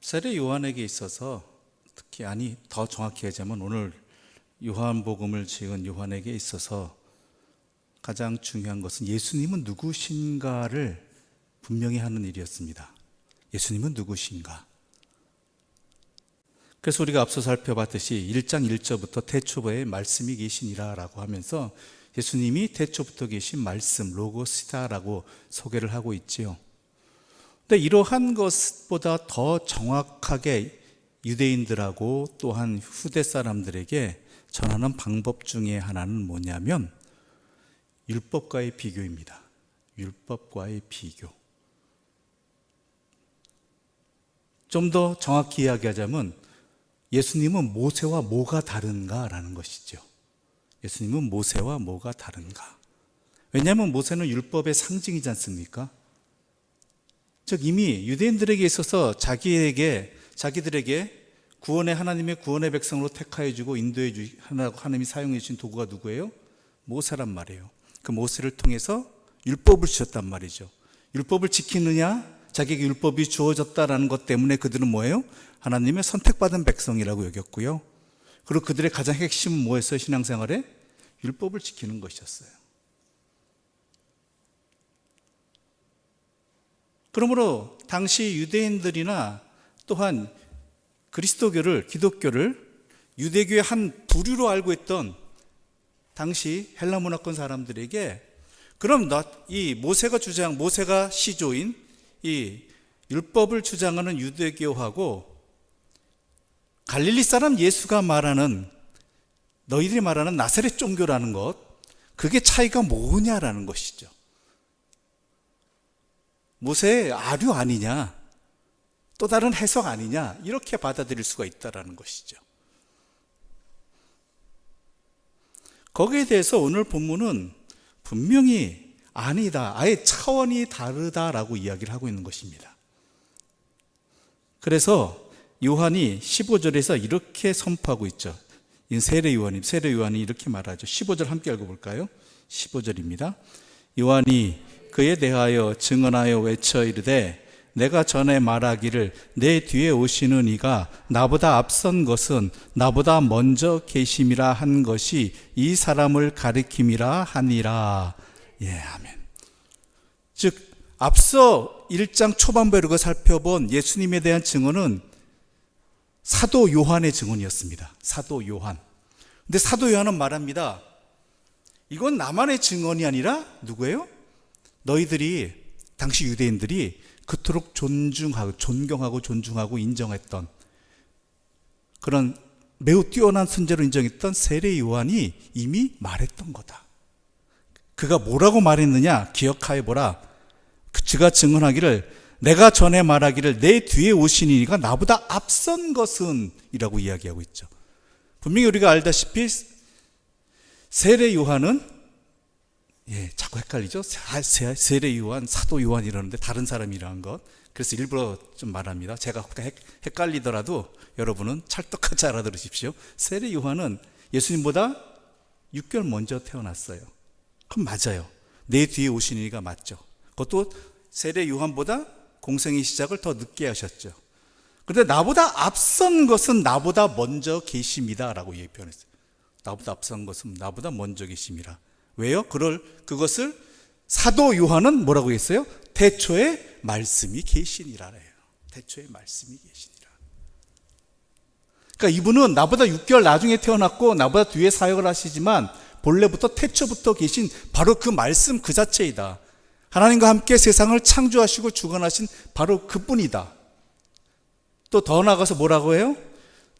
세례 요한에게 있어서 특히 더 정확히 하자면 오늘 요한복음을 지은 요한에게 있어서 가장 중요한 것은 예수님은 누구신가를 분명히 하는 일이었습니다. 예수님은 누구신가? 그래서 우리가 앞서 살펴봤듯이 1장 1절부터 태초에 말씀이 계시니라 라고 하면서 예수님이 태초부터 계신 말씀, 로고스타라고 소개를 하고 있지요. 근데 이러한 것보다 더 정확하게 유대인들하고 또한 후대 사람들에게 전하는 방법 중에 하나는 뭐냐면 율법과의 비교입니다. 율법과의 비교. 좀 더 정확히 이야기하자면 예수님은 모세와 뭐가 다른가라는 것이죠. 예수님은 모세와 뭐가 다른가? 왜냐하면 모세는 율법의 상징이지 않습니까? 즉 이미 유대인들에게 있어서 자기들에게 하나님의 구원의 백성으로 택하여 주고 인도해 하나님이 사용해 주신 도구가 누구예요? 모세란 말이에요. 그 모세를 통해서 율법을 주셨단 말이죠. 율법을 지키느냐? 자기에게 율법이 주어졌다라는 것 때문에 그들은 뭐예요? 하나님의 선택받은 백성이라고 여겼고요. 그리고 그들의 가장 핵심은 뭐였어요? 신앙생활에? 율법을 지키는 것이었어요. 그러므로 당시 유대인들이나 또한 기독교를 유대교의 한 부류로 알고 있던 당시 헬라 문화권 사람들에게 그럼 이 모세가 시조인 이 율법을 주장하는 유대교하고 갈릴리 사람 예수가 너희들이 말하는 나사렛 종교라는 것, 그게 차이가 뭐냐라는 것이죠. 모세의 아류 아니냐, 또 다른 해석 아니냐, 이렇게 받아들일 수가 있다라는 것이죠. 거기에 대해서 오늘 본문은 분명히 아니다, 아예 차원이 다르다라고 이야기를 하고 있는 것입니다. 그래서 요한이 15절에서 이렇게 선포하고 있죠. 세례 요한이 이렇게 말하죠. 15절 함께 읽어볼까요? 15절입니다. 요한이 그에 대하여 증언하여 외쳐 이르되 내가 전에 말하기를 내 뒤에 오시는 이가 나보다 앞선 것은 나보다 먼저 계심이라 한 것이 이 사람을 가리킴이라 하니라. 예, 아멘. 즉 앞서 1장 초반부에 살펴본 예수님에 대한 증언은 사도 요한의 증언이었습니다. 사도 요한. 근데 사도 요한은 말합니다. 이건 나만의 증언이 아니라 누구예요? 너희들이 당시 유대인들이 그토록 존경하고 존중하고 인정했던 그런 매우 뛰어난 선지자로 인정했던 세례 요한이 이미 말했던 거다. 그가 뭐라고 말했느냐? 기억하여 보라. 그가 증언하기를 내가 전에 말하기를 내 뒤에 오신 이가 나보다 앞선 것은 이라고 이야기하고 있죠. 분명히 우리가 알다시피 세례 요한은 자꾸 헷갈리죠. 세례 요한, 사도 요한 이러는데 다른 사람이라는 것. 그래서 일부러 좀 말합니다. 제가 헷갈리더라도 여러분은 찰떡같이 알아들으십시오. 세례 요한은 예수님보다 6개월 먼저 태어났어요. 그럼 맞아요. 내 뒤에 오신 이가 맞죠. 그것도 세례 요한보다 공생의 시작을 더 늦게 하셨죠. 그런데 나보다 앞선 것은 나보다 먼저 계십니다 라고 표현했어요. 나보다 앞선 것은 나보다 먼저 계십니다. 왜요? 그것을 사도 요한은 뭐라고 했어요? 태초에 말씀이 계시니라 해요. 태초에 말씀이 계시니라. 그러니까 이분은 나보다 6개월 나중에 태어났고 나보다 뒤에 사역을 하시지만 본래부터 태초부터 계신 바로 그 말씀 그 자체이다. 하나님과 함께 세상을 창조하시고 주관하신 바로 그뿐이다. 또 더 나아가서 뭐라고 해요?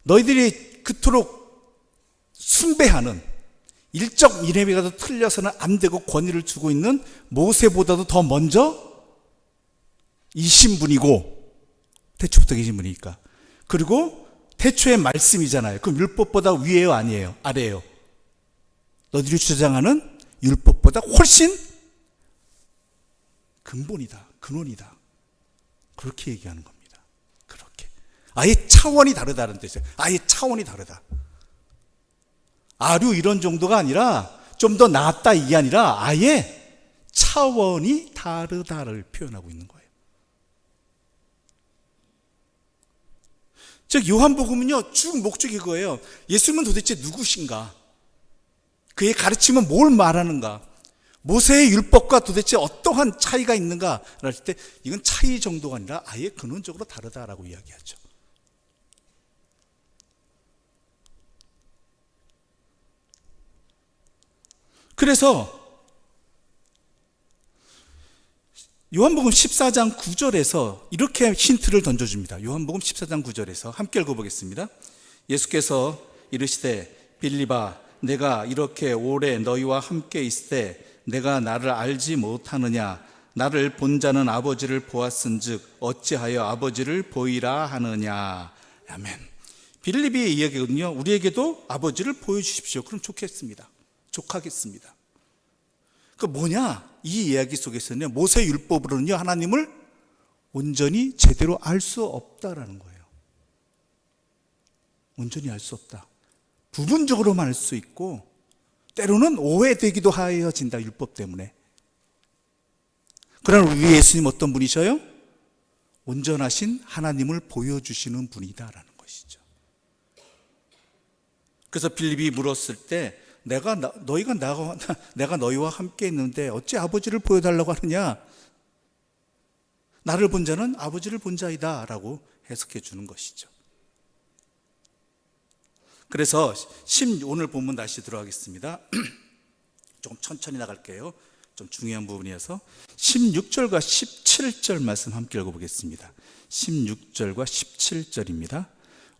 너희들이 그토록 숭배하는 일적 이념이라도 틀려서는 안 되고 권위를 주고 있는 모세보다도 더 먼저 이신 분이고 태초부터 계신 분이니까. 그리고 태초의 말씀이잖아요. 그럼 율법보다 위에요 아니에요? 아래에요? 너희들이 주장하는 율법보다 훨씬 근본이다, 근원이다. 그렇게 얘기하는 겁니다. 그렇게. 아예 차원이 다르다는 뜻이에요. 아예 차원이 다르다. 아류 이런 정도가 아니라 좀 더 낫다 이게 아니라 아예 차원이 다르다를 표현하고 있는 거예요. 즉 요한복음은요 쭉 목적이 그거예요. 예수님은 도대체 누구신가? 그의 가르침은 뭘 말하는가? 모세의 율법과 도대체 어떠한 차이가 있는가? 할 때 이건 차이 정도가 아니라 아예 근원적으로 다르다라고 이야기하죠. 그래서 요한복음 14장 9절에서 이렇게 힌트를 던져줍니다. 요한복음 14장 9절에서 함께 읽어보겠습니다. 예수께서 이르시되 빌립아 내가 이렇게 오래 너희와 함께 있을 때 내가 나를 알지 못하느냐? 나를 본 자는 아버지를 보았은즉 어찌하여 아버지를 보이라 하느냐? 아멘. 빌립의 이야기거든요. 우리에게도 아버지를 보여주십시오. 그럼 좋겠습니다. 족하겠습니다. 그 뭐냐? 이 이야기 속에서는 모세 율법으로는요 하나님을 온전히 제대로 알 수 없다라는 거예요. 온전히 알 수 없다. 부분적으로만 알 수 있고 때로는 오해되기도 하여진다. 율법 때문에. 그러나 우리 예수님 어떤 분이셔요? 온전하신 하나님을 보여주시는 분이다라는 것이죠. 그래서 빌립이 물었을 때 내가 너희와 함께 있는데 어찌 아버지를 보여달라고 하느냐? 나를 본 자는 아버지를 본 자이다 라고 해석해 주는 것이죠. 그래서 오늘 본문 다시 들어가겠습니다. 조금 천천히 나갈게요. 좀 중요한 부분이어서 16절과 17절 말씀 함께 읽어보겠습니다. 16절과 17절입니다.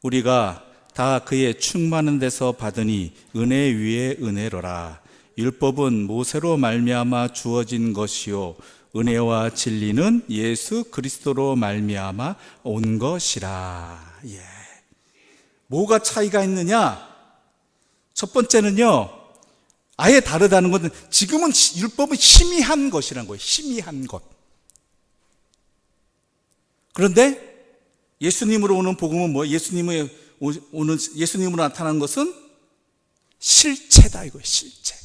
우리가 다 그의 충만한 데서 받으니 은혜 위에 은혜로라. 율법은 모세로 말미암아 주어진 것이요 은혜와 진리는 예수 그리스도로 말미암아 온 것이라. 예. 뭐가 차이가 있느냐? 첫 번째는요 아예 다르다는 것은 지금은 율법은 희미한 것이라는 거예요. 희미한 것. 그런데 예수님으로 오는 복음은 뭐예요? 예수님으로 나타나는 것은 실체다 이거예요. 실체.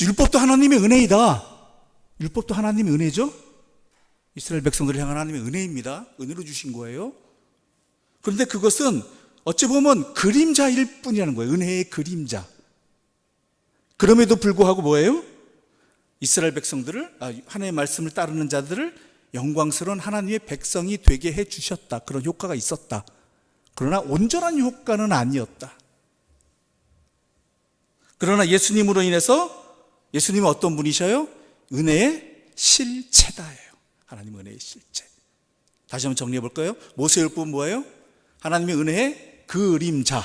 율법도 하나님의 은혜이다. 율법도 하나님의 은혜죠. 이스라엘 백성들을 향한 하나님의 은혜입니다. 은혜로 주신 거예요. 그런데 그것은 어찌 보면 그림자일 뿐이라는 거예요. 은혜의 그림자. 그럼에도 불구하고 뭐예요? 이스라엘 백성들을 하나님의 말씀을 따르는 자들을 영광스러운 하나님의 백성이 되게 해 주셨다. 그런 효과가 있었다. 그러나 온전한 효과는 아니었다. 그러나 예수님으로 인해서 예수님은 어떤 분이셔요? 은혜의 실체다예요. 하나님의 은혜의 실체. 다시 한번 정리해 볼까요? 모세율법은 뭐예요? 하나님의 은혜의 그림자.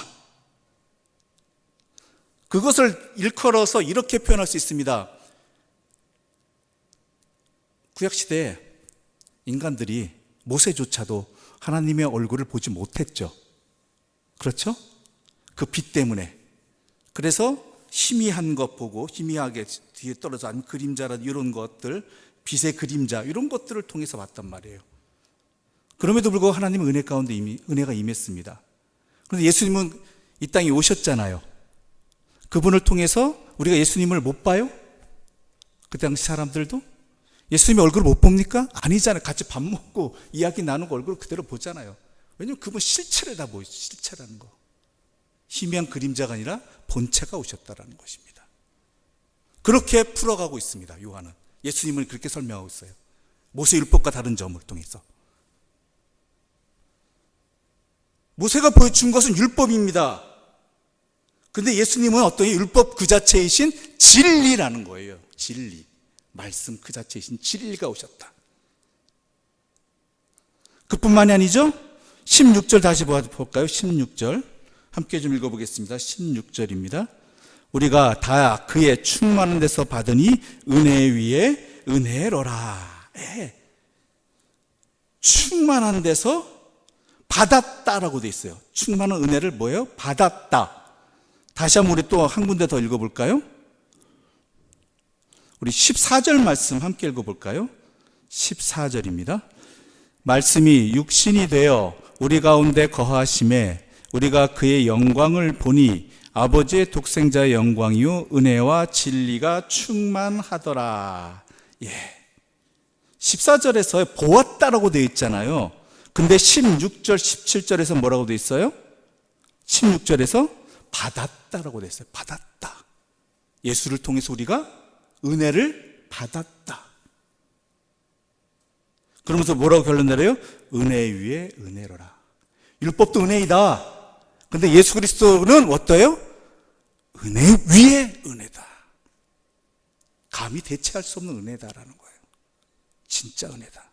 그것을 일컬어서 이렇게 표현할 수 있습니다. 구약시대에 인간들이 모세조차도 하나님의 얼굴을 보지 못했죠. 그렇죠? 그 빛 때문에. 그래서 희미한 것 보고 희미하게 뒤에 떨어져 앉은 그림자라든 이런 것들, 빛의 그림자 이런 것들을 통해서 봤단 말이에요. 그럼에도 불구하고 하나님의 은혜 가운데 은혜가 임했습니다. 그런데 예수님은 이 땅에 오셨잖아요. 그분을 통해서 우리가 예수님을 못 봐요? 그 당시 사람들도? 예수님의 얼굴을 못 봅니까? 아니잖아요. 같이 밥 먹고 이야기 나누고 얼굴을 그대로 보잖아요. 왜냐하면 그분 실체를 다 보여요. 실체라는 거. 희미한 그림자가 아니라 본체가 오셨다라는 것입니다. 그렇게 풀어가고 있습니다. 요한은. 예수님을 그렇게 설명하고 있어요. 모세 율법과 다른 점을 통해서. 모세가 보여준 것은 율법입니다. 근데 예수님은 어떤 율법 그 자체이신 진리라는 거예요. 진리. 말씀 그 자체이신 진리가 오셨다. 그뿐만이 아니죠. 16절 다시 볼까요? 16절 함께 좀 읽어보겠습니다. 16절입니다. 우리가 다 그의 충만한 데서 받으니 은혜 위에 은혜로라. 충만한 데서 받았다라고 되어 있어요. 충만한 은혜를 뭐예요? 받았다. 다시 한번 우리 또 한 군데 더 읽어볼까요? 우리 14절 말씀 함께 읽어볼까요? 14절입니다. 말씀이 육신이 되어 우리 가운데 거하심에 우리가 그의 영광을 보니 아버지의 독생자의 영광이요 은혜와 진리가 충만하더라. 예. 14절에서 보았다라고 되어 있잖아요. 근데 16절, 17절에서 뭐라고 되어 있어요? 16절에서 받았다라고 되어 있어요. 받았다. 예수를 통해서 우리가 은혜를 받았다. 그러면서 뭐라고 결론 내려요? 은혜 위에 은혜로라. 율법도 은혜이다. 근데 예수 그리스도는 어때요? 은혜 위에 은혜다. 감히 대체할 수 없는 은혜다라는 거예요. 진짜 은혜다.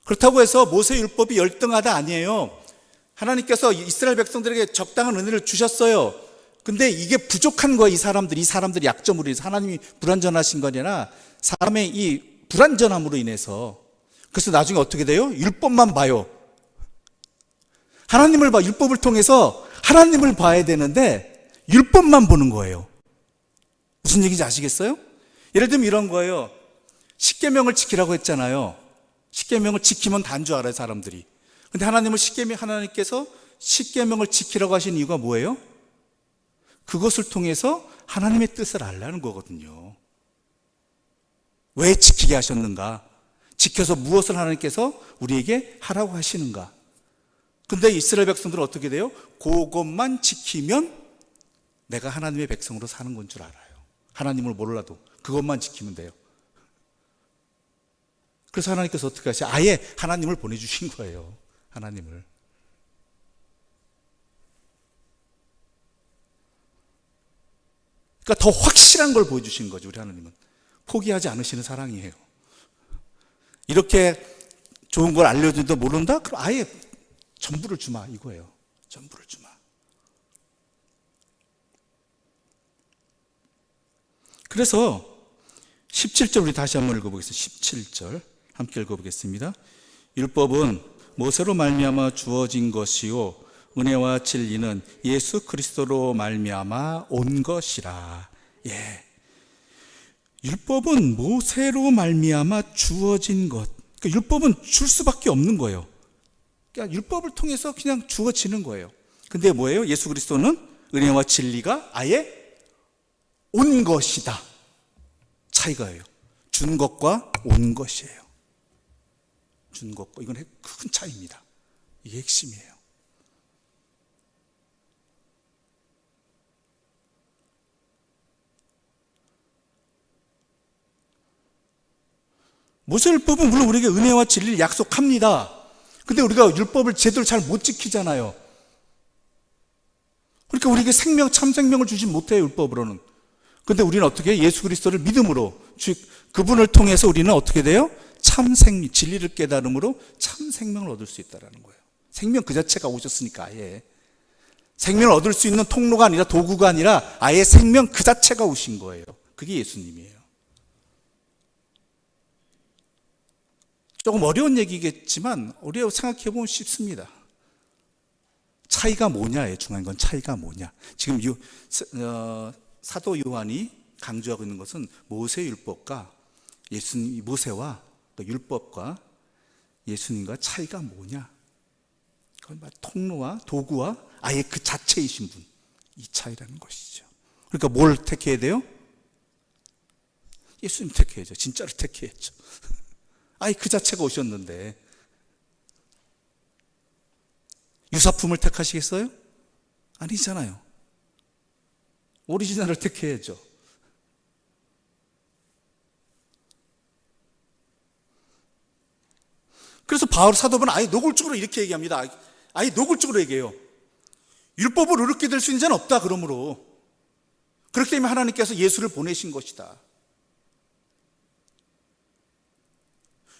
그렇다고 해서 모세 율법이 열등하다 아니에요. 하나님께서 이스라엘 백성들에게 적당한 은혜를 주셨어요. 근데 이게 부족한 거예요. 이 사람들이 약점으로 인해서 하나님이 불완전하신 거 아니라 사람의 이 불완전함으로 인해서. 그래서 나중에 어떻게 돼요? 율법만 봐요. 하나님을 봐. 율법을 통해서 하나님을 봐야 되는데 율법만 보는 거예요. 무슨 얘기인지 아시겠어요? 예를 들면 이런 거예요. 십계명을 지키라고 했잖아요. 십계명을 지키면 단 줄 알아요, 사람들이. 근데 하나님께서 십계명을 지키라고 하신 이유가 뭐예요? 그것을 통해서 하나님의 뜻을 알라는 거거든요. 왜 지키게 하셨는가? 지켜서 무엇을 하나님께서 우리에게 하라고 하시는가? 근데 이스라엘 백성들은 어떻게 돼요? 그것만 지키면 내가 하나님의 백성으로 사는 건 줄 알아요. 하나님을 몰라도 그것만 지키면 돼요. 그래서 하나님께서 어떻게 하세요? 아예 하나님을 보내주신 거예요. 하나님을. 그러니까 더 확실한 걸 보여주신 거죠. 우리 하나님은 포기하지 않으시는 사랑이에요. 이렇게 좋은 걸 알려줘도 모른다? 그럼 아예 전부를 주마 이거예요. 전부를 주마. 그래서 17절 우리 다시 한번 읽어보겠습니다. 17절 함께 읽어보겠습니다. 율법은 모세로 말미암아 주어진 것이요 은혜와 진리는 예수 그리스도로 말미암아 온 것이라. 예. 율법은 모세로 말미암아 주어진 것. 그러니까 율법은 줄 수밖에 없는 거예요. 그러니까 율법을 통해서 그냥 주어지는 거예요. 근데 뭐예요? 예수 그리스도는 은혜와 진리가 아예 온 것이다. 차이가예요. 준 것과 온 것이에요. 준 것과 이건 큰 차이입니다. 이게 핵심이에요. 모세율법은 물론 우리에게 은혜와 진리를 약속합니다. 근데 우리가 율법을 제대로 잘 못 지키잖아요. 그러니까 우리에게 참 생명을 주지 못해요, 율법으로는. 근데 우리는 어떻게 해요? 예수 그리스도를 믿음으로, 그분을 통해서 우리는 어떻게 돼요? 진리를 깨달음으로 참 생명을 얻을 수 있다는 거예요. 생명 그 자체가 오셨으니까 아예. 생명을 얻을 수 있는 통로가 아니라 도구가 아니라 아예 생명 그 자체가 오신 거예요. 그게 예수님이에요. 조금 어려운 얘기겠지만 우리가 생각해보면 쉽습니다. 차이가 뭐냐예요. 중요한 건 차이가 뭐냐. 지금 사도 요한이 강조하고 있는 것은 모세율법과 모세와 율법과 예수님과 차이가 뭐냐. 그건 통로와 도구와 아예 그 자체이신 분. 이 차이라는 것이죠. 그러니까 뭘 택해야 돼요? 예수님 택해야죠. 진짜로 택해야죠. 아예 그 자체가 오셨는데 유사품을 택하시겠어요? 아니잖아요. 오리지널을 택해야죠. 그래서 바울 사도는 아예 노골적으로 이렇게 얘기합니다. 아예 노골적으로 얘기해요. 율법을 어렵게 될 수 있는 자는 없다. 그러므로 그렇기 때문에 하나님께서 예수를 보내신 것이다.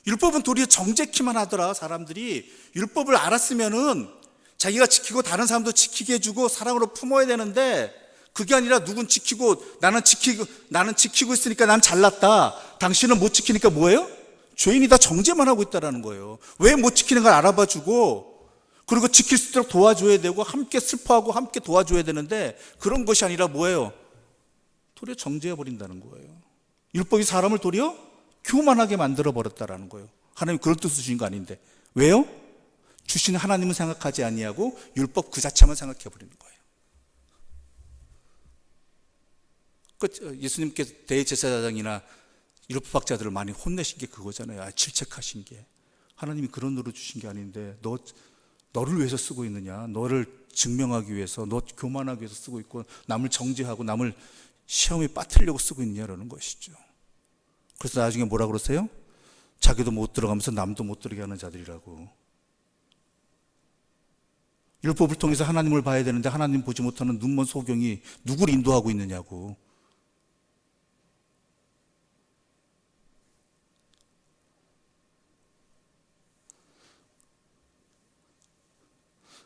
율법은 도리어 정죄키만 하더라. 사람들이 있법을 알았으면은 자기가 지키고 다른 사람도 지키게 해주고 사랑으로 품어야 되는데 그게 아니라 누군 지키고 나는 지키고 있으니까 난 잘났다. 당신은 못 지키니까 뭐예요? 죄인이 다 정죄만 하고 있다는 거예요. 왜 못 지키는 걸 알아봐주고 그리고 지킬 수 있도록 도와줘야 되고 함께 슬퍼하고 함께 도와줘야 되는데 그런 것이 아니라 뭐예요? 도리어 정죄해버린다는 거예요. 율법이 사람을 도리어 교만하게 만들어버렸다는 거예요. 하나님 그럴 뜻을 주신 거 아닌데. 왜요? 주신 하나님은 생각하지 아니하고 율법 그 자체만 생각해버리는 거예요. 예수님께서 대제사장이나 율법학자들을 많이 혼내신 게 그거잖아요. 질책하신 게. 하나님이 그런 노릇 주신 게 아닌데 너를 위해서 쓰고 있느냐, 너를 증명하기 위해서, 너 교만하기 위해서 쓰고 있고, 남을 정죄하고 남을 시험에 빠뜨리려고 쓰고 있느냐라는 것이죠. 그래서 나중에 뭐라 그러세요? 자기도 못 들어가면서 남도 못 들어게 하는 자들이라고. 율법을 통해서 하나님을 봐야 되는데 하나님 보지 못하는 눈먼 소경이 누구를 인도하고 있느냐고.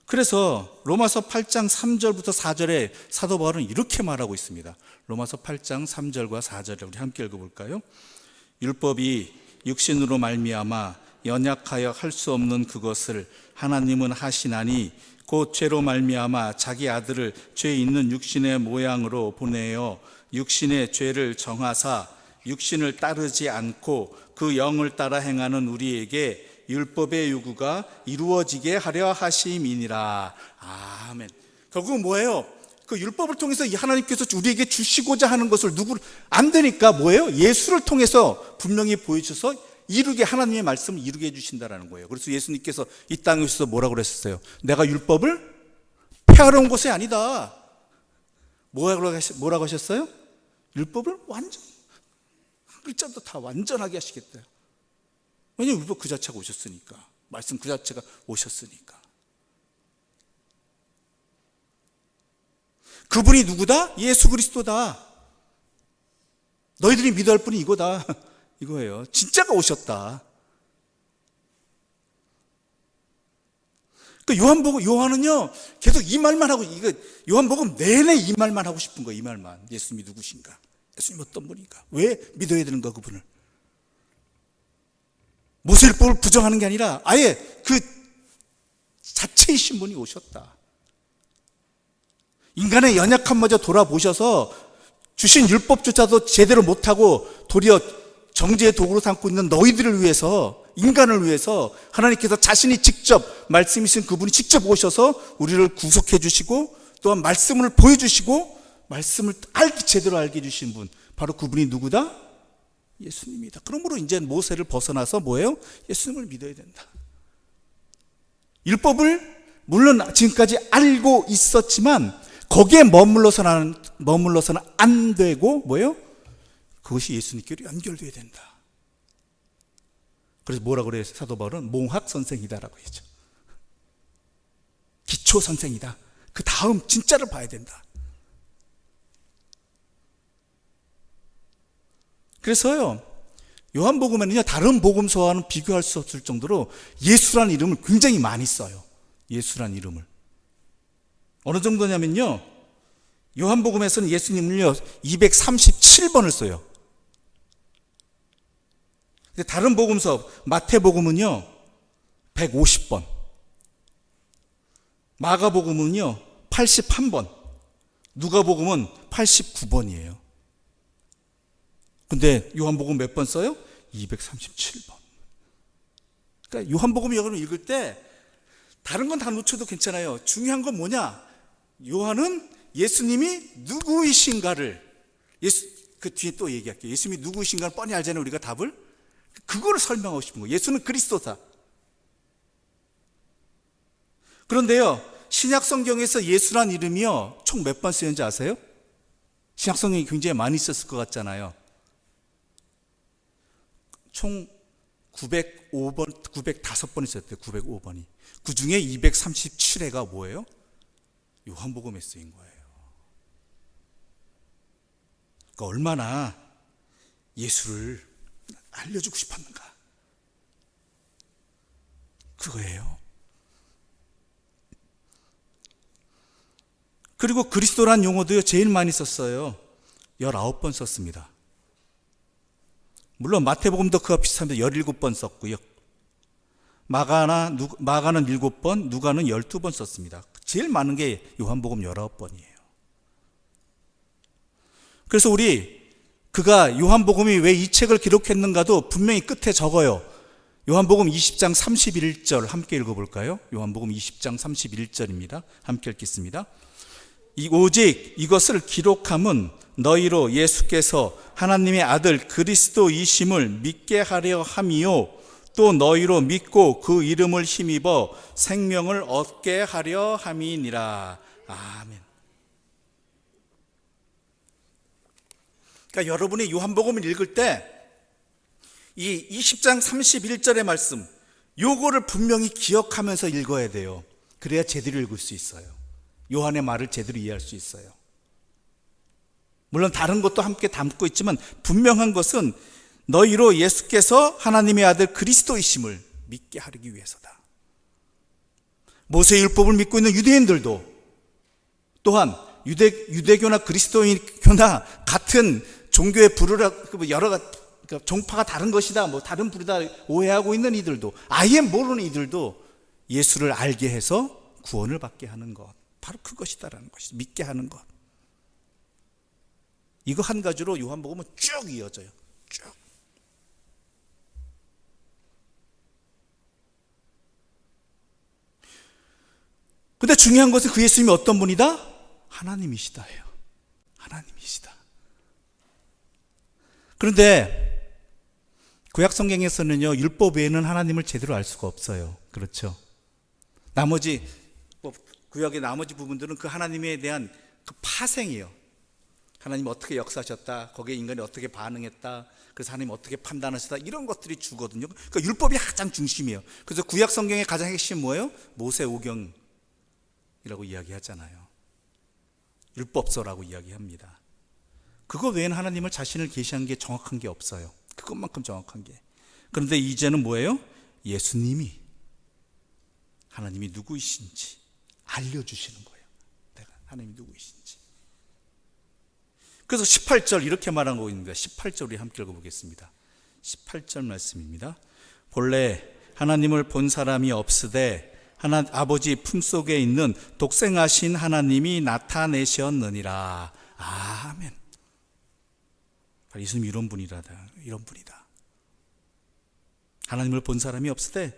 그래서 로마서 8장 3절부터 4절에 사도 바울은 이렇게 말하고 있습니다. 로마서 8장 3절과 4절을 우리 함께 읽어볼까요? 율법이 육신으로 말미암아 연약하여 할 수 없는 그것을 하나님은 하시나니 곧 죄로 말미암아 자기 아들을 죄 있는 육신의 모양으로 보내어 육신의 죄를 정하사 육신을 따르지 않고 그 영을 따라 행하는 우리에게 율법의 요구가 이루어지게 하려 하심이니라. 아멘. 결국은 뭐예요? 그 율법을 통해서 하나님께서 우리에게 주시고자 하는 것을 안 되니까 뭐예요? 예수를 통해서 분명히 보여주셔서 하나님의 말씀을 이루게 해주신다는 거예요. 그래서 예수님께서 이 땅에 오셔서 뭐라고 그랬었어요? 내가 율법을 폐하러 온 것이 아니다. 뭐라고 하셨어요? 율법을 완전, 한 글자도 다 완전하게 하시겠대요. 왜냐하면 율법 그 자체가 오셨으니까. 말씀 그 자체가 오셨으니까. 그분이 누구다? 예수 그리스도다. 너희들이 믿어야 할 분이 이거다. 이거예요. 진짜가 오셨다. 그 요한은요, 계속 이 말만 하고, 요한복음 내내 이 말만 하고 싶은 거예요. 이 말만. 예수님이 누구신가? 예수님 어떤 분인가? 왜 믿어야 되는가, 그분을? 모세율법을 부정하는 게 아니라 아예 그 자체이신 분이 오셨다. 인간의 연약함마저 돌아보셔서 주신 율법조차도 제대로 못하고 도리어 정죄의 도구로 삼고 있는 너희들을 위해서, 인간을 위해서 하나님께서 자신이 직접 말씀이신 그분이 직접 오셔서 우리를 구속해 주시고 또한 말씀을 보여주시고 말씀을 제대로 알게 해주신 분, 바로 그분이 누구다? 예수님이다. 그러므로 이제 모세를 벗어나서 뭐예요? 예수님을 믿어야 된다. 율법을 물론 지금까지 알고 있었지만 거기에 머물러서는 안 되고 뭐예요? 그것이 예수님께로 연결돼야 된다. 그래서 뭐라고 그래요? 사도 바울은 몽학 선생이다라고 했죠. 기초 선생이다. 그 다음 진짜를 봐야 된다. 그래서요, 요한복음에는요, 다른 복음서와는 비교할 수 없을 정도로 예수라는 이름을 굉장히 많이 써요. 예수라는 이름을. 어느 정도냐면요, 요한복음에서는 예수님을요, 237번을 써요. 근데 다른 복음서, 마태복음은요, 150번. 마가복음은요, 81번. 누가복음은 89번이에요. 근데 요한복음 몇 번 써요? 237번. 그러니까 요한복음 여러분 읽을 때 다른 건 다 놓쳐도 괜찮아요. 중요한 건 뭐냐? 요한은 예수님이 누구이신가를, 그 뒤에 또 얘기할게요. 예수님이 누구이신가를 뻔히 알잖아요, 우리가 답을. 그거를 설명하고 싶은 거예요. 예수는 그리스도다. 그런데요, 신약 성경에서 예수란 이름이요, 총 몇 번 쓰였는지 아세요? 신약 성경이 굉장히 많이 썼을 것 같잖아요. 총 905번, 905번이 있었대요. 905번이. 그 중에 237회가 뭐예요? 요한복음에 쓰인 거예요. 그러니까 얼마나 예수를 알려주고 싶었는가. 그거예요. 그리고 그리스도란 용어도요, 제일 많이 썼어요. 19번 썼습니다. 물론 마태복음도 그와 비슷합니다. 17번 썼고요. 마가는 7번, 누가는 12번 썼습니다. 제일 많은 게 요한복음 19번이에요. 그래서 그가 요한복음이 왜 이 책을 기록했는가도 분명히 끝에 적어요. 요한복음 20장 31절 함께 읽어볼까요? 요한복음 20장 31절입니다. 함께 읽겠습니다. 오직 이것을 기록함은 너희로 예수께서 하나님의 아들 그리스도이심을 믿게 하려 함이요 또 너희로 믿고 그 이름을 힘입어 생명을 얻게 하려 함이니라. 아멘. 그러니까 여러분이 요한복음을 읽을 때 이 20장 31절의 말씀, 요거를 분명히 기억하면서 읽어야 돼요. 그래야 제대로 읽을 수 있어요. 요한의 말을 제대로 이해할 수 있어요. 물론 다른 것도 함께 담고 있지만 분명한 것은 너희로 예수께서 하나님의 아들 그리스도이심을 믿게 하기 위해서다. 모세의 율법을 믿고 있는 유대인들도 또한 유대교나 그리스도교나 같은 종교에 부르라 여러 가지 종파가 다른 것이다, 뭐 다른 부류다 오해하고 있는 이들도, 아예 모르는 이들도 예수를 알게 해서 구원을 받게 하는 것, 바로 그것이다라는 것이죠. 믿게 하는 것. 이거 한 가지로 요한복음은 쭉 이어져요. 쭉. 근데 중요한 것은 그 예수님이 어떤 분이다? 하나님이시다예요. 하나님이시다. 그런데 구약 성경에서는요, 율법 외에는 하나님을 제대로 알 수가 없어요. 그렇죠? 나머지 구약의 나머지 부분들은 그 하나님에 대한 그 파생이에요. 하나님 어떻게 역사하셨다, 거기에 인간이 어떻게 반응했다, 그래서 하나님 어떻게 판단하셨다, 이런 것들이 주거든요. 그러니까 율법이 가장 중심이에요. 그래서 구약 성경의 가장 핵심 뭐예요? 모세오경이라고 이야기하잖아요. 율법서라고 이야기합니다. 그거 외에는 하나님을 자신을 계시한 게 정확한 게 없어요. 그것만큼 정확한 게. 그런데 이제는 뭐예요? 예수님이 하나님이 누구이신지 알려주시는 거예요. 내가 하나님이 누구이신지. 그래서 18절 이렇게 말한 거 있습니다. 18절 우리 함께 읽어보겠습니다. 18절 말씀입니다. 본래 하나님을 본 사람이 없으되 아버지 품속에 있는 독생하신 하나님이 나타내셨느니라. 아멘. 예수님 이런 분이다. 하나님을 본 사람이 없으되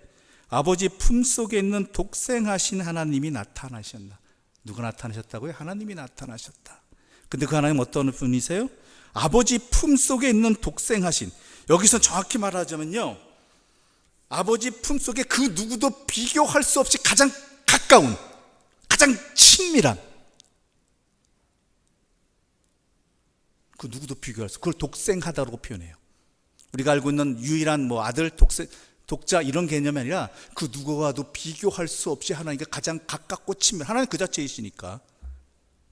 아버지 품속에 있는 독생하신 하나님이 나타나셨나. 누가 나타나셨다고요? 하나님이 나타나셨다. 근데 그 하나님 어떤 분이세요? 아버지 품속에 있는 독생하신. 여기서 정확히 말하자면요, 아버지 품속에 그 누구도 비교할 수 없이 가장 가까운, 가장 친밀한, 그 누구도 비교할 수, 그걸 독생하다고 표현해요. 우리가 알고 있는 유일한 뭐 아들, 독자 이런 개념이 아니라 그 누구와도 비교할 수 없이 하나님께 가장 가깝고 친밀, 하나님 그 자체이시니까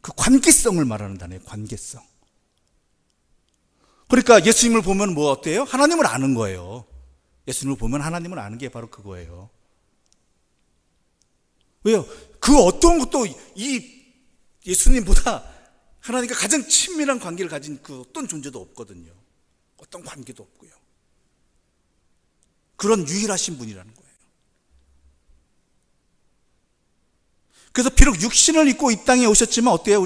그 관계성을 말하는 단어예요. 관계성. 그러니까 예수님을 보면 뭐 어때요? 하나님을 아는 거예요. 예수님을 보면 하나님을 아는 게 바로 그거예요. 왜요? 그 어떤 것도 이 예수님보다 하나님과 가장 친밀한 관계를 가진 그 어떤 존재도 없거든요. 어떤 관계도 없고요. 그런 유일하신 분이라는 거예요. 그래서 비록 육신을 입고 이 땅에 오셨지만 어때요?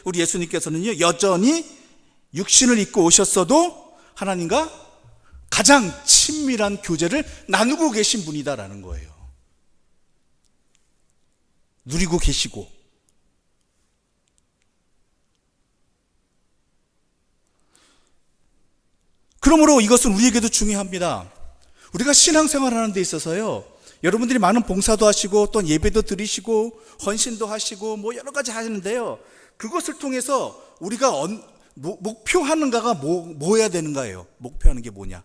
우리 예수님께서는요, 여전히 육신을 입고 오셨어도 하나님과 가장 친밀한 교제를 나누고 계신 분이다라는 거예요. 누리고 계시고. 그러므로 이것은 우리에게도 중요합니다. 우리가 신앙생활 하는 데 있어서요, 여러분들이 많은 봉사도 하시고 또 예배도 드리시고 헌신도 하시고 뭐 여러 가지 하시는데요, 그것을 통해서 우리가 목표하는가가 뭐 해야 되는가예요. 목표하는 게 뭐냐?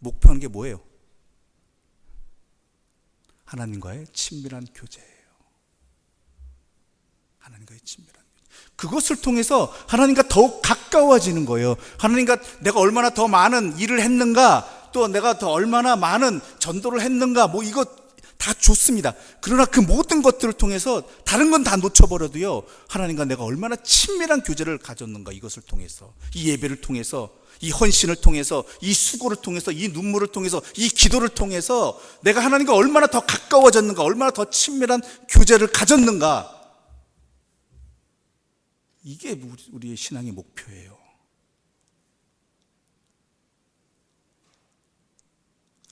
목표하는 게 뭐예요? 하나님과의 친밀한 교제예요. 하나님과의 친밀한 교제. 그것을 통해서 하나님과 더욱 가까워지는 거예요. 하나님과 내가 얼마나 더 많은 일을 했는가, 또 내가 더 얼마나 많은 전도를 했는가, 뭐 이거 다 좋습니다. 그러나 그 모든 것들을 통해서 다른 건 다 놓쳐버려도요, 하나님과 내가 얼마나 친밀한 교제를 가졌는가, 이것을 통해서, 이 예배를 통해서, 이 헌신을 통해서, 이 수고를 통해서, 이 눈물을 통해서, 이 기도를 통해서 내가 하나님과 얼마나 더 가까워졌는가, 얼마나 더 친밀한 교제를 가졌는가, 이게 우리의 신앙의 목표예요.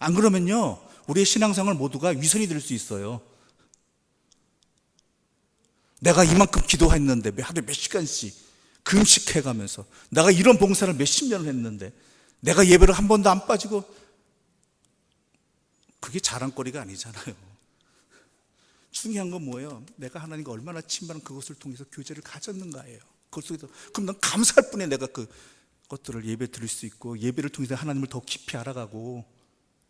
안 그러면요, 우리의 신앙생활 모두가 위선이 될 수 있어요. 내가 이만큼 기도했는데 하루에 몇 시간씩, 금식해가면서 내가 이런 봉사를 몇십 년을 했는데 내가 예배를 한 번도 안 빠지고, 그게 자랑거리가 아니잖아요. 중요한 건 뭐예요? 내가 하나님과 얼마나 친밀한 그것을 통해서 교제를 가졌는가예요. 그것 속에서 그럼 난 감사할 뿐에 내가 그것들을 예배 드릴 수 있고, 예배를 통해서 하나님을 더 깊이 알아가고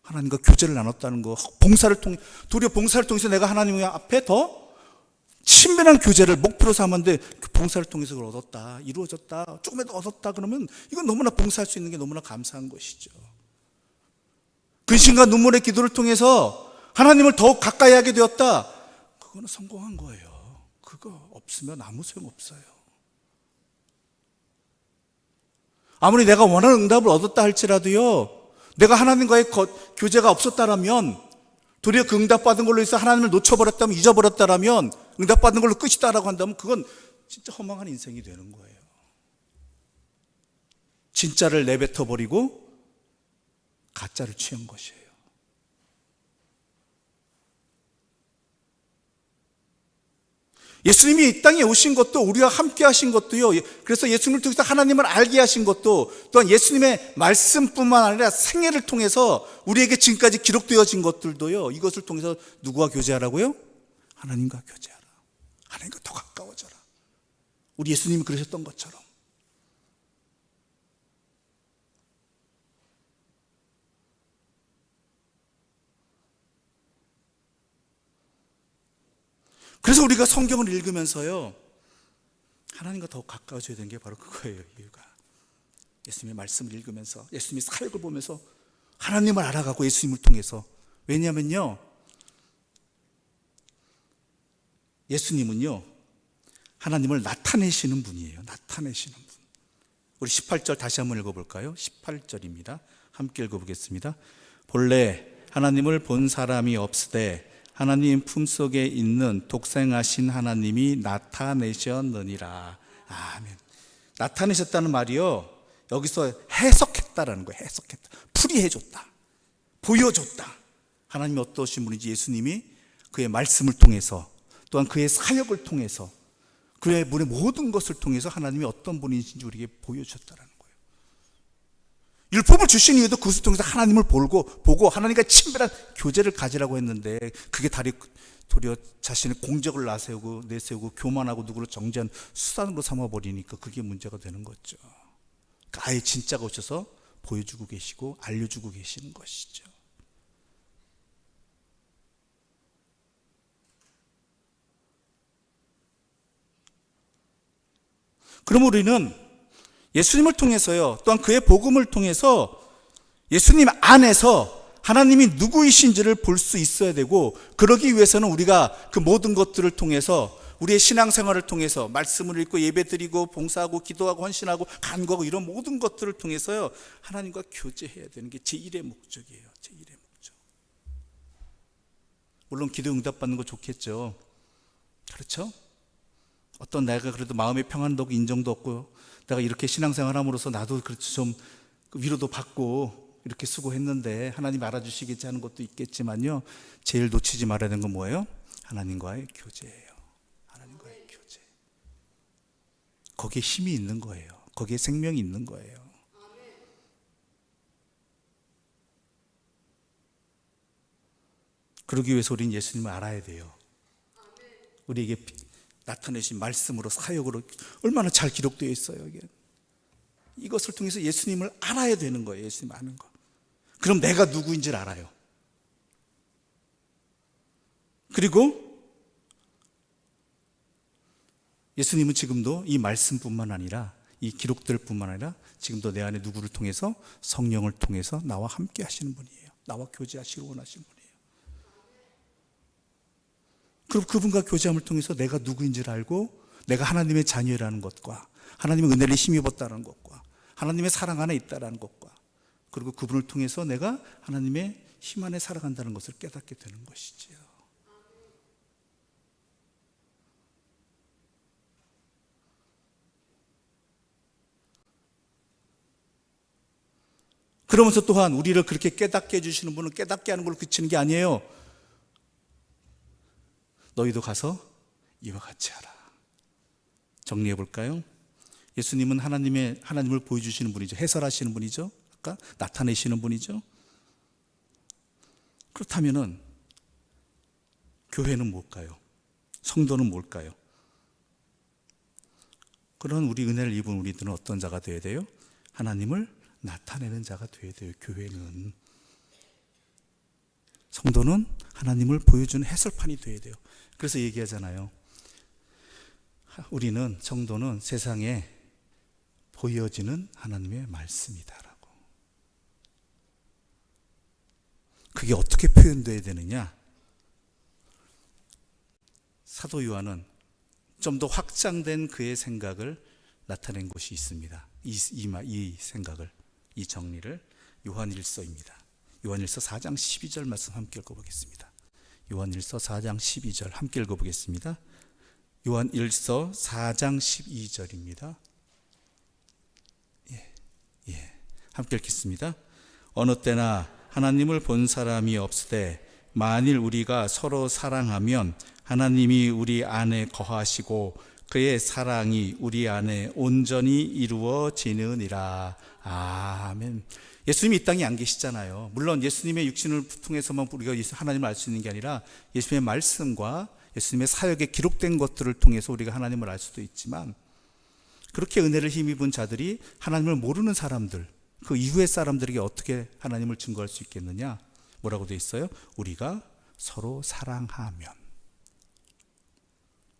하나님과 교제를 나눴다는 거, 봉사를 통해, 도리어 봉사를 통해서 내가 하나님 앞에 더 친밀한 교제를 목표로 삼았는데 그 봉사를 통해서 그걸 얻었다, 이루어졌다, 조금이라도 얻었다 그러면 이건 너무나 봉사할 수 있는 게 너무나 감사한 것이죠. 근심과 눈물의 기도를 통해서 하나님을 더욱 가까이 하게 되었다, 그거는 성공한 거예요. 그거 없으면 아무 소용없어요. 아무리 내가 원하는 응답을 얻었다 할지라도요, 내가 하나님과의 교제가 없었다라면, 도리어 그 응답받은 걸로 해서 하나님을 놓쳐버렸다면, 잊어버렸다라면, 응답받은 걸로 끝이다라고 한다면 그건 진짜 허망한 인생이 되는 거예요. 진짜를 내뱉어버리고 가짜를 취한 것이에요. 예수님이 이 땅에 오신 것도, 우리와 함께 하신 것도요, 그래서 예수님을 통해서 하나님을 알게 하신 것도, 또한 예수님의 말씀뿐만 아니라 생애를 통해서 우리에게 지금까지 기록되어진 것들도요, 이것을 통해서 누구와 교제하라고요? 하나님과 교제하라. 하나님과 더 가까워져라. 우리 예수님이 그러셨던 것처럼. 그래서 우리가 성경을 읽으면서요, 하나님과 더 가까워져야 되는 게 바로 그거예요. 이유가 예수님의 말씀을 읽으면서, 예수님의 사역을 보면서 하나님을 알아가고, 예수님을 통해서. 왜냐하면요, 예수님은요 하나님을 나타내시는 분이에요. 나타내시는 분. 우리 18절 다시 한번 읽어볼까요? 18절입니다. 함께 읽어보겠습니다. 본래 하나님을 본 사람이 없으되 하나님 품속에 있는 독생하신 하나님이 나타내셨느니라. 아멘. 나타내셨다는 말이요, 여기서 해석했다라는 거예요. 해석했다. 풀이해줬다. 보여줬다. 하나님이 어떠신 분인지 예수님이 그의 말씀을 통해서, 또한 그의 사역을 통해서, 그의 모든 것을 통해서 하나님이 어떤 분인지 우리에게 보여주셨다라는 거예요. 율법을 주신 이유도 그것을 통해서 하나님을 보고 하나님과 친밀한 교제를 가지라고 했는데, 그게 도리어 자신의 공적을 내세우고 교만하고 누구를 정죄한 수단으로 삼아버리니까 그게 문제가 되는 거죠. 그러니까 아예 진짜가 오셔서 보여주고 계시고 알려주고 계시는 것이죠. 그럼 우리는 예수님을 통해서요, 또한 그의 복음을 통해서 예수님 안에서 하나님이 누구이신지를 볼 수 있어야 되고, 그러기 위해서는 우리가 그 모든 것들을 통해서, 우리의 신앙생활을 통해서 말씀을 읽고 예배드리고 봉사하고 기도하고 헌신하고 간구하고 이런 모든 것들을 통해서요, 하나님과 교제해야 되는 게 제1의 목적이에요. 제1의 목적. 물론 기도 응답받는 거 좋겠죠. 그렇죠? 어떤 내가 그래도 마음의 평안도 없고 인정도 없고, 내가 이렇게 신앙생활 함으로써 나도 그렇지 좀 위로도 받고 이렇게 수고했는데 하나님 알아주시겠지 하는 것도 있겠지만요, 제일 놓치지 말아야 되는 건 뭐예요? 하나님과의 교제예요. 하나님과의 교제. 거기에 힘이 있는 거예요. 거기에 생명이 있는 거예요. 그러기 위해서 우리는 예수님을 알아야 돼요. 우리에게 나타내신 말씀으로, 사역으로 얼마나 잘 기록되어 있어요. 이게. 이것을 통해서 예수님을 알아야 되는 거예요. 예수님 아는 거. 그럼 내가 누구인지를 알아요. 그리고 예수님은 지금도 이 말씀뿐만 아니라, 이 기록들뿐만 아니라 지금도 내 안에 누구를 통해서, 성령을 통해서 나와 함께 하시는 분이에요. 나와 교제하시길 원하시는 분이에요. 그럼 그분과 교제함을 통해서 내가 누구인지를 알고, 내가 하나님의 자녀라는 것과, 하나님의 은혜를 힘입었다는 것과, 하나님의 사랑 안에 있다는 것과, 그리고 그분을 통해서 내가 하나님의 힘 안에 살아간다는 것을 깨닫게 되는 것이지요. 그러면서 또한 우리를 그렇게 깨닫게 해주시는 분은 깨닫게 하는 걸로 그치는 게 아니에요. 너희도 가서 이와 같이 하라. 정리해 볼까요? 예수님은 하나님을 보여주시는 분이죠. 해설하시는 분이죠. 아까 나타내시는 분이죠. 그렇다면은 교회는 뭘까요? 성도는 뭘까요? 그런 우리 은혜를 입은 우리들은 어떤 자가 되어야 돼요? 하나님을 나타내는 자가 되어야 돼요. 교회는. 성도는 하나님을 보여주는 해설판이 되어야 돼요. 그래서 얘기하잖아요. 우리는, 성도는 세상에 보여지는 하나님의 말씀이다라고. 그게 어떻게 표현되어야 되느냐? 사도 요한은 좀 더 확장된 그의 생각을 나타낸 곳이 있습니다. 이 생각을, 이 정리를 요한일서입니다. 요한일서 4장 12절 말씀 함께 읽어보겠습니다. 요한일서 4장 12절 함께 읽어보겠습니다. 요한일서 4장 12절입니다. 함께 읽겠습니다. 어느 때나 하나님을 본 사람이 없으되 만일 우리가 서로 사랑하면 하나님이 우리 안에 거하시고 그의 사랑이 우리 안에 온전히 이루어지느니라. 아멘. 예수님이 이 땅에 안 계시잖아요. 물론 예수님의 육신을 통해서만 우리가 하나님을 알 수 있는 게 아니라 예수님의 말씀과 예수님의 사역에 기록된 것들을 통해서 우리가 하나님을 알 수도 있지만, 그렇게 은혜를 힘입은 자들이 하나님을 모르는 사람들, 그 이후의 사람들에게 어떻게 하나님을 증거할 수 있겠느냐? 뭐라고 되어 있어요? 우리가 서로 사랑하면.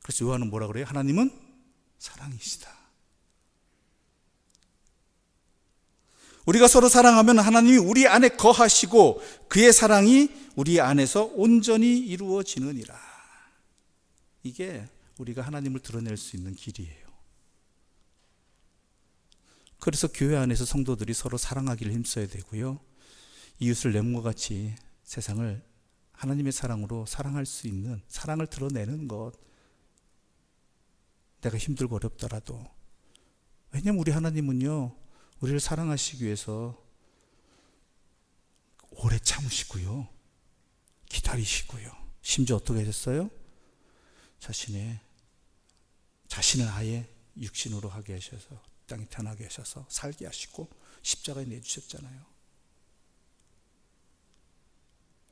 그래서 요한은 뭐라 그래요? 하나님은 사랑이시다. 우리가 서로 사랑하면 하나님이 우리 안에 거하시고 그의 사랑이 우리 안에서 온전히 이루어지느니라. 이게 우리가 하나님을 드러낼 수 있는 길이에요. 그래서 교회 안에서 성도들이 서로 사랑하기를 힘써야 되고요. 이웃을 내 몸과 같이 세상을 하나님의 사랑으로 사랑할 수 있는, 사랑을 드러내는 것. 내가 힘들고 어렵더라도. 왜냐하면 우리 하나님은요, 우리를 사랑하시기 위해서 오래 참으시고요, 기다리시고요, 심지어 어떻게 하셨어요? 자신을 아예 육신으로 하게 하셔서 땅에 태어나게 하셔서 살게 하시고 십자가에 내주셨잖아요.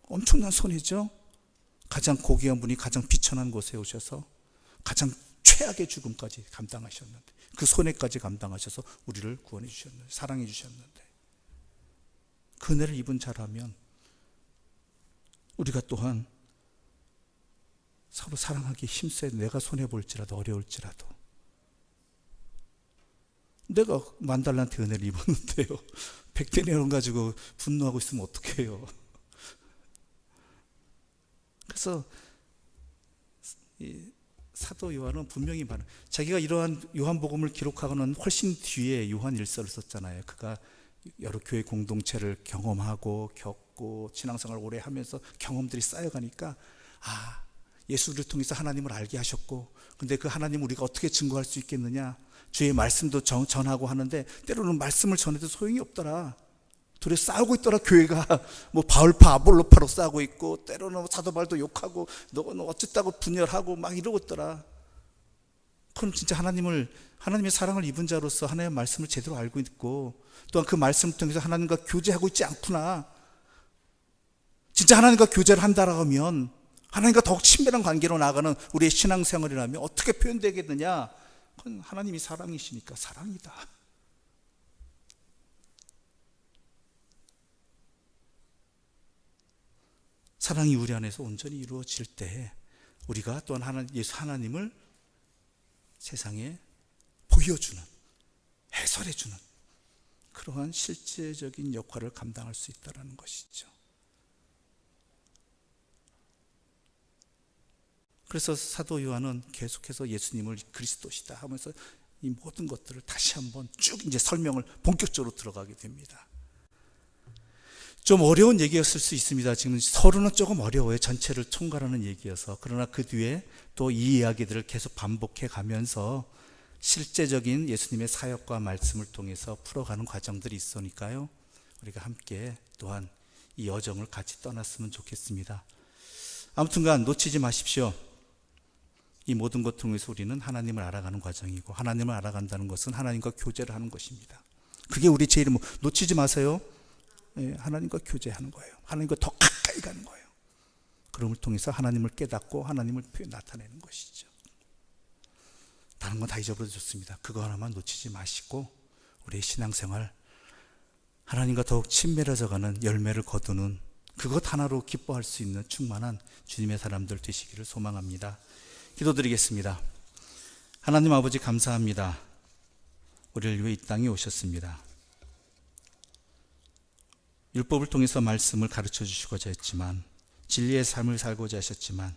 엄청난 손해죠. 가장 고귀한 분이 가장 비천한 곳에 오셔서 가장 최악의 죽음까지 감당하셨는데, 그 손해까지 감당하셔서 우리를 구원해 주셨는데, 사랑해 주셨는데, 그 은혜를 입은 자라면 우리가 또한 서로 사랑하기 힘써야 돼. 내가 손해볼지라도, 어려울지라도. 내가 10,000달란트 은혜를 입었는데요, 100데나리온 가지고 분노하고 있으면 어떡해요? 그래서 사도 요한은 분명히 자기가 이러한 요한복음을 기록하고는 훨씬 뒤에 요한일서를 썼잖아요. 그가 여러 교회 공동체를 경험하고 겪고 신앙생활을 오래 하면서 경험들이 쌓여가니까, 예수를 통해서 하나님을 알게 하셨고, 근데 그 하나님을 우리가 어떻게 증거할 수 있겠느냐? 주의 말씀도 전하고 하는데 때로는 말씀을 전해도 소용이 없더라. 둘이 싸우고 있더라. 교회가 뭐 바울파 아볼로파로 싸우고 있고, 때로는 사도 바울도 욕하고 너는 어쨌다고 분열하고 막 이러고 있더라. 그럼 진짜 하나님의 사랑을 입은 자로서 하나님의 말씀을 제대로 알고 있고, 또한 그 말씀을 통해서 하나님과 교제하고 있지 않구나. 진짜 하나님과 교제를 한다라고 하면, 하나님과 더욱 친밀한 관계로 나아가는 우리의 신앙생활이라면 어떻게 표현되겠느냐? 그건 하나님이 사랑이시니까 사랑이다. 사랑이 우리 안에서 온전히 이루어질 때 우리가 또한 하나님을 세상에 보여주는, 해설해주는 그러한 실제적인 역할을 감당할 수 있다는 것이죠. 그래서 사도 요한은 계속해서 예수님을 그리스도시다 하면서 이 모든 것들을 다시 한번 쭉 이제 설명을 본격적으로 들어가게 됩니다. 좀 어려운 얘기였을 수 있습니다. 지금 서론은 조금 어려워요. 전체를 총괄하는 얘기여서. 그러나 그 뒤에 또 이 이야기들을 계속 반복해 가면서 실제적인 예수님의 사역과 말씀을 통해서 풀어가는 과정들이 있으니까요, 우리가 함께 또한 이 여정을 같이 떠났으면 좋겠습니다. 아무튼간 놓치지 마십시오. 이 모든 것 통해서 우리는 하나님을 알아가는 과정이고, 하나님을 알아간다는 것은 하나님과 교제를 하는 것입니다. 그게 우리 제일 놓치지 마세요. 하나님과 교제하는 거예요. 하나님과 더 가까이 가는 거예요. 그럼을 통해서 하나님을 깨닫고 하나님을 나타내는 것이죠. 다른 건 다 잊어버려도 좋습니다. 그거 하나만 놓치지 마시고 우리의 신앙생활, 하나님과 더욱 친밀해져가는 열매를 거두는 그것 하나로 기뻐할 수 있는 충만한 주님의 사람들 되시기를 소망합니다. 기도드리겠습니다. 하나님 아버지, 감사합니다. 우리를 위해 이 땅에 오셨습니다. 율법을 통해서 말씀을 가르쳐 주시고자 했지만, 진리의 삶을 살고자 하셨지만,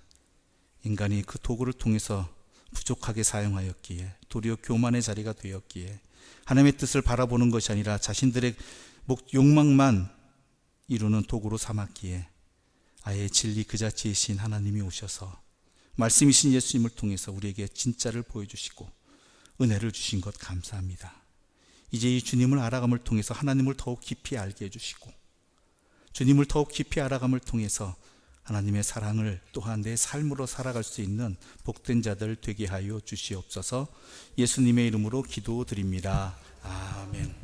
인간이 그 도구를 통해서 부족하게 사용하였기에, 도리어 교만의 자리가 되었기에, 하나님의 뜻을 바라보는 것이 아니라 자신들의 욕망만 이루는 도구로 삼았기에, 아예 진리 그 자체이신 하나님이 오셔서 말씀이신 예수님을 통해서 우리에게 진짜를 보여주시고 은혜를 주신 것 감사합니다. 이제 이 주님을 알아감을 통해서 하나님을 더욱 깊이 알게 해주시고, 주님을 더욱 깊이 알아감을 통해서 하나님의 사랑을 또한 내 삶으로 살아갈 수 있는 복된 자들 되게 하여 주시옵소서. 예수님의 이름으로 기도드립니다. 아멘.